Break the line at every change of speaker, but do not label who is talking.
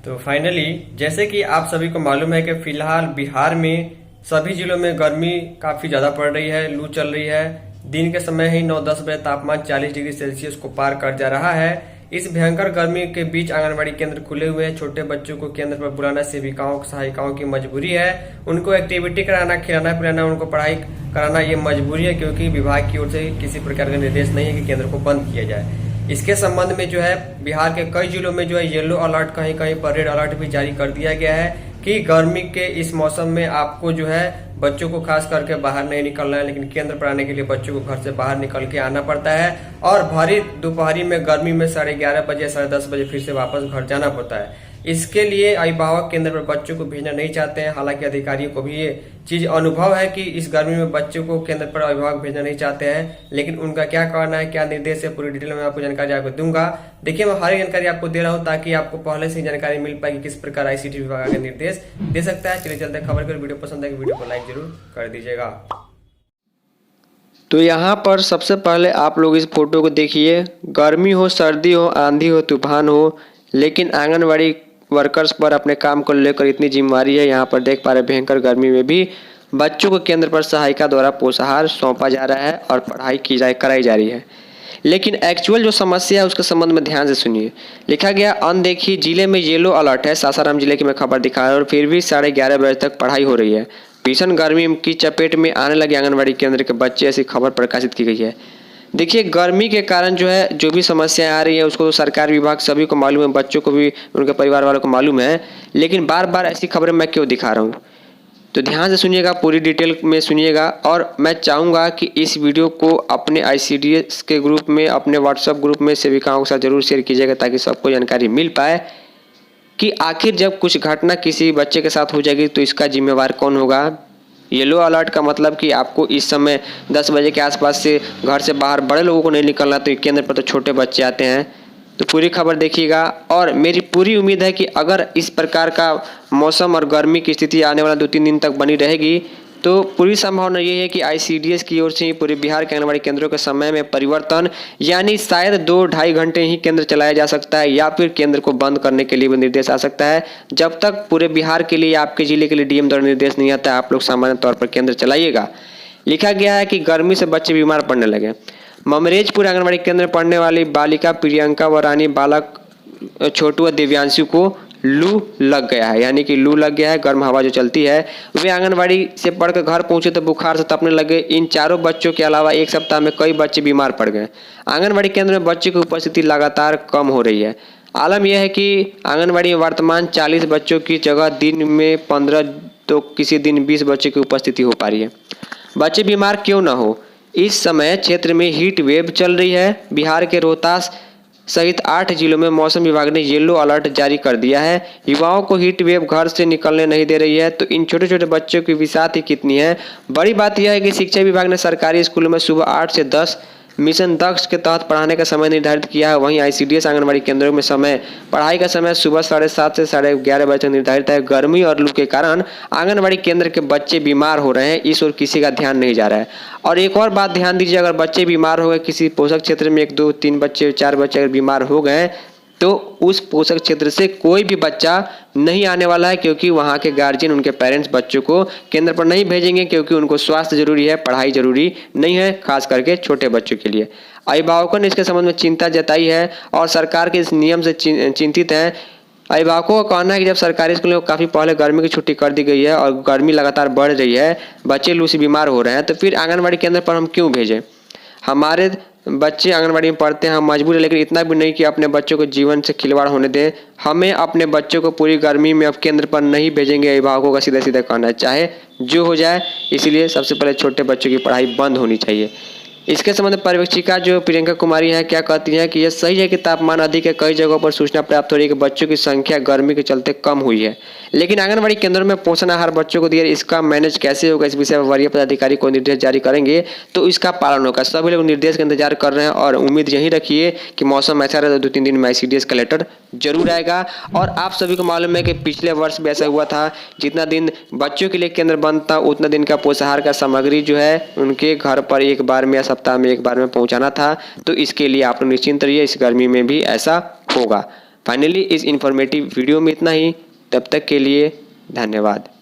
तो फाइनली जैसे कि आप सभी को मालूम है कि फिलहाल बिहार में सभी जिलों में गर्मी काफी ज्यादा पड़ रही है, लू चल रही है। दिन के समय ही 9-10 बजे तापमान 40 डिग्री सेल्सियस को पार कर जा रहा है। इस भयंकर गर्मी के बीच आंगनबाड़ी केंद्र खुले हुए हैं। छोटे बच्चों को केंद्र पर बुलाना सेविकाओं सहायिकाओं की मजबूरी है। उनको एक्टिविटी कराना, खिलाना पिलाना, उनको पढ़ाई कराना ये मजबूरी है, क्योंकि विभाग की ओर से किसी प्रकार का निर्देश नहीं है कि केंद्र को बंद किया जाए। इसके संबंध में जो है बिहार के कई जिलों में जो है येलो अलर्ट, कहीं कहीं पर रेड अलर्ट भी जारी कर दिया गया है कि गर्मी के इस मौसम में आपको जो है बच्चों को खास करके बाहर नहीं निकलना है। लेकिन केंद्र पर आने के लिए बच्चों को घर से बाहर निकल के आना पड़ता है और भरी दोपहरी में गर्मी में 11:30 बजे 10:30 बजे फिर से वापस घर जाना पड़ता है। इसके लिए अभिभावक केंद्र पर बच्चों को भेजना नहीं चाहते हैं। हालांकि अधिकारियों को भी ये चीज अनुभव है कि इस गर्मी में बच्चों को केंद्र पर अभिभावक भेजना नहीं चाहते हैं, लेकिन उनका क्या कहना है, क्या निर्देश है, पूरी डिटेल में आपको जानकारी आपको दूंगा। देखिए, मैं हर जानकारी आपको दे रहा हूं ताकि आपको पहले से ही जानकारी मिल पाए कि किस प्रकार आईसीटी विभाग आगे निर्देश दे सकता है। चलिए चलते खबर कर। वीडियो पसंद है कि वीडियो को लाइक जरूर कर दीजिएगा।
तो यहाँ पर सबसे पहले आप लोग इस फोटो को देखिए। गर्मी हो, सर्दी हो, आंधी हो, तूफान हो, लेकिन आंगनबाड़ी वर्कर्स पर अपने काम को लेकर इतनी जिम्मेदारी है। यहाँ पर देख पा रहे भयंकर गर्मी में भी बच्चों को केंद्र पर सहायिका द्वारा पोषाहार सौंपा जा रहा है और पढ़ाई कराई जा रही है। लेकिन एक्चुअल जो समस्या है उसके संबंध में ध्यान से सुनिए। लिखा गया अनदेखी, जिले में येलो अलर्ट है। सासाराम जिले की मैं खबर दिखा रहा हूँ और फिर भी 11:30 बजे तक पढ़ाई हो रही है। भीषण गर्मी की चपेट में आने लगे आंगनबाड़ी केंद्र के बच्चे, ऐसी खबर प्रकाशित की गई है। देखिए, गर्मी के कारण जो है जो भी समस्याएं आ रही है उसको सरकार विभाग सभी को मालूम है, बच्चों को भी, उनके परिवार वालों को मालूम है, लेकिन बार बार ऐसी खबरें मैं क्यों दिखा रहा हूँ? तो ध्यान से सुनिएगा, पूरी डिटेल में सुनिएगा। और मैं चाहूँगा कि इस वीडियो को अपने आईसीडीएस के ग्रुप में, अपने व्हाट्सएप ग्रुप में सेविकाओं के साथ जरूर शेयर कीजिएगा ताकि सबको जानकारी मिल पाए कि आखिर जब कुछ घटना किसी बच्चे के साथ हो जाएगी तो इसका जिम्मेवार कौन होगा। येलो अलर्ट का मतलब कि आपको इस समय 10 बजे के आसपास से घर से बाहर बड़े लोगों को नहीं निकलना, तो केंद्र पर तो छोटे बच्चे आते हैं। तो पूरी खबर देखिएगा और मेरी पूरी उम्मीद है कि अगर इस प्रकार का मौसम और गर्मी की स्थिति आने वाला 2-3 दिन तक बनी रहेगी तो पूरी संभावना ये है कि आईसीडीएस की ओर से पूरे बिहार के आंगनबाड़ी केंद्रों के समय में परिवर्तन, यानी शायद 2-2.5 घंटे ही केंद्र चलाया जा सकता है या फिर केंद्र को बंद करने के लिए भी निर्देश आ सकता है। जब तक पूरे बिहार के लिए, आपके जिले के लिए डीएम द्वारा निर्देश नहीं आता है, आप लोग सामान्य तौर पर केंद्र चलाइएगा। लिखा गया है कि गर्मी से बच्चे बीमार पड़ने लगे। ममरेजपुर आंगनबाड़ी केंद्र पढ़ने वाली बालिका प्रियंका व रानी, बालक छोटू व दिव्यांशु को लू लग गया है, यानी कि लू लग गया है, गर्म हवा जो चलती है। वे आंगनबाड़ी से पढ़कर घर पहुंचे तो बुखार से तपने लगे। इन चारों बच्चों के अलावा एक सप्ताह में कई बच्चे बीमार पड़ गए। आंगनबाड़ी केंद्र में बच्चों की उपस्थिति लगातार कम हो रही है। आलम यह है कि आंगनबाड़ी में वर्तमान 40 बच्चों की जगह दिन में 15 तो किसी दिन 20 बच्चों की उपस्थिति हो पा रही है। बच्चे बीमार क्यों ना हो? इस समय क्षेत्र में हीट वेव चल रही है। बिहार के रोहतास सहित 8 जिलों में मौसम विभाग ने येलो अलर्ट जारी कर दिया है। युवाओं को हीट वेव घर से निकलने नहीं दे रही है, तो इन छोटे छोटे बच्चों की विषाक्त ही कितनी है। बड़ी बात यह है कि शिक्षा विभाग ने सरकारी स्कूलों में सुबह 8 से 10 मिशन दक्ष के तहत पढ़ाने का समय निर्धारित किया है। वहीं आईसीडीएस आंगनबाड़ी केंद्रों में पढ़ाई का समय सुबह 7:30 से 11:30 बजे तक निर्धारित है। गर्मी और लू के कारण आंगनबाड़ी केंद्र के बच्चे बीमार हो रहे हैं, इस ओर किसी का ध्यान नहीं जा रहा है। और एक और बात ध्यान दीजिए, अगर बच्चे बीमार हो गए, किसी पोषक क्षेत्र में 1-2-3 बच्चे, 4 बच्चे अगर बीमार हो गए तो उस पोषक क्षेत्र से कोई भी बच्चा नहीं आने वाला है, क्योंकि वहाँ के गार्जियन, उनके पेरेंट्स बच्चों को केंद्र पर नहीं भेजेंगे, क्योंकि उनको स्वास्थ्य जरूरी है, पढ़ाई जरूरी नहीं है, खास करके छोटे बच्चों के लिए। अभिभावकों ने इसके संबंध में चिंता जताई है और सरकार के इस नियम से चिंतित हैं। अभिभावकों का कहना है कि जब सरकारी स्कूलों में काफ़ी पहले गर्मी की छुट्टी कर दी गई है और गर्मी लगातार बढ़ रही है, बच्चे लू से बीमार हो रहे हैं, तो फिर आंगनबाड़ी केंद्र पर हम क्यों भेजें? हमारे बच्चे आंगनबाड़ी में पढ़ते हैं, हम मजबूर है, लेकिन इतना भी नहीं कि अपने बच्चों को जीवन से खिलवाड़ होने दें। हमें अपने बच्चों को पूरी गर्मी में अब केंद्र पर नहीं भेजेंगे, अभिभावकों का सीधा सीधा कहना है, चाहे जो हो जाए। इसलिए सबसे पहले छोटे बच्चों की पढ़ाई बंद होनी चाहिए। इसके संबंध में पर्यवेक्षिका जो प्रियंका कुमारी है, क्या कहती हैं कि यह सही है कि तापमान अधिक है, कई जगहों पर सूचना प्राप्त हो रही है कि बच्चों की संख्या गर्मी के चलते कम हुई है, लेकिन आंगनबाड़ी केंद्रों में पोषण आहार बच्चों को दिया, इसका मैनेज कैसे होगा? इस विषय पर वरीय पदाधिकारी को निर्देश जारी करेंगे तो इसका पालन होगा। सभी लोग निर्देश का इंतजार कर रहे हैं और उम्मीद यही रखिए कि मौसम ऐसा रहे तो 2-3 दिन में आईसीडीएस का लेटर जरूर आएगा। और आप सभी को मालूम है कि पिछले वर्ष भी ऐसा हुआ था, जितना दिन बच्चों के लिए केंद्र बंद था उतना दिन का पोषाहार का सामग्री जो है उनके घर पर एक बार में या सप्ताह में एक बार में पहुंचाना था। तो इसके लिए आप लोग निश्चिंत रहिए, इस गर्मी में भी ऐसा होगा। फाइनली इस इंफॉर्मेटिव वीडियो में इतना ही। तब तक के लिए धन्यवाद।